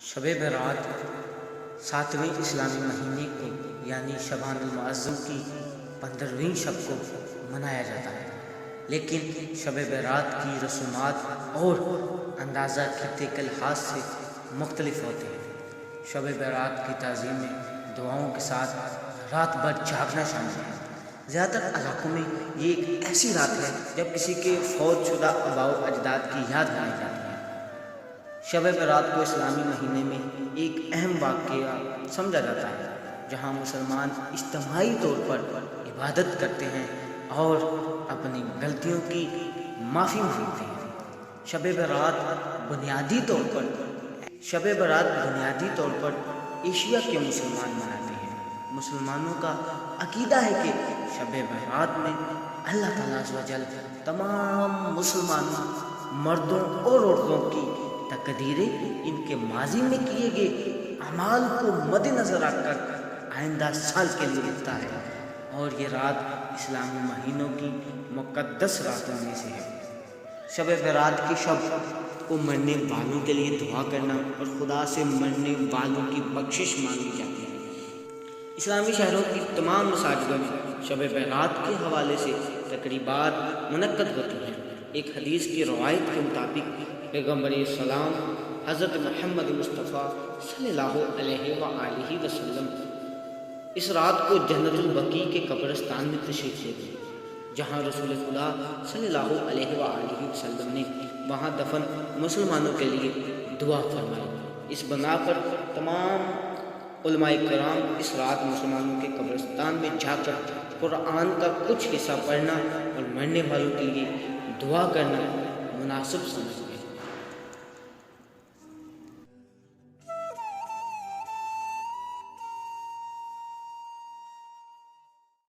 شب برات 7ویں اسلامی مہینے کو یعنی شعبان المعظم کی 15ویں شب کو منایا جاتا ہے، لیکن شب برات کی رسومات اور اندازہ خطے کے لحاظ سے مختلف ہوتے ہیں۔ شب برات کی تعظیم میں دعاؤں کے ساتھ رات بھر جاگنا شامل ہے۔ زیادہ تر علاقوں میں یہ ایک ایسی رات ہے جب کسی کے فوت شدہ آباء و اجداد کی یاد منائی جاتی ہے۔ شب برات کو اسلامی مہینے میں ایک اہم واقعہ سمجھا جاتا ہے، جہاں مسلمان اجتماعی طور پر عبادت کرتے ہیں اور اپنی غلطیوں کی معافی مانگتے ہیں۔ شب برات بنیادی طور پر ایشیا کے مسلمان مناتے ہیں۔ مسلمانوں کا عقیدہ ہے کہ شب برات میں اللہ تعالیٰ عز و جل تمام مسلمانوں مردوں اور عورتوں کی تقدیریں ان کے ماضی میں کیے گئے اعمال کو مد نظر رکھ کر آئندہ سال کے لیے لکھتا ہے، اور یہ رات اسلامی مہینوں کی مقدس راتوں میں سے ہے۔ شب برات کی شب کو مرنے والوں کے لیے دعا کرنا اور خدا سے مرنے والوں کی بخشش مانگی جاتی ہے۔ اسلامی شہروں کی تمام مساجدوں میں شب برات کے حوالے سے تقریبات منعقد ہوتی ہیں۔ ایک حدیث کی روایت کے مطابق پیغمبر اسلام حضرت محمد مصطفیٰ صلی اللہ علیہ وآلہ وسلم اس رات کو جنت البقیع کے قبرستان میں تشریف لے گئے، جہاں رسول خدا صلی اللہ علیہ وآلہ وسلم نے وہاں دفن مسلمانوں کے لیے دعا فرمائی۔ اس بنا پر تمام علماء کرام اس رات مسلمانوں کے قبرستان میں جا کر قرآن کا کچھ حصہ پڑھنا اور مرنے والوں کے لیے دعا کرنا مناسب سمجھتے ہیں۔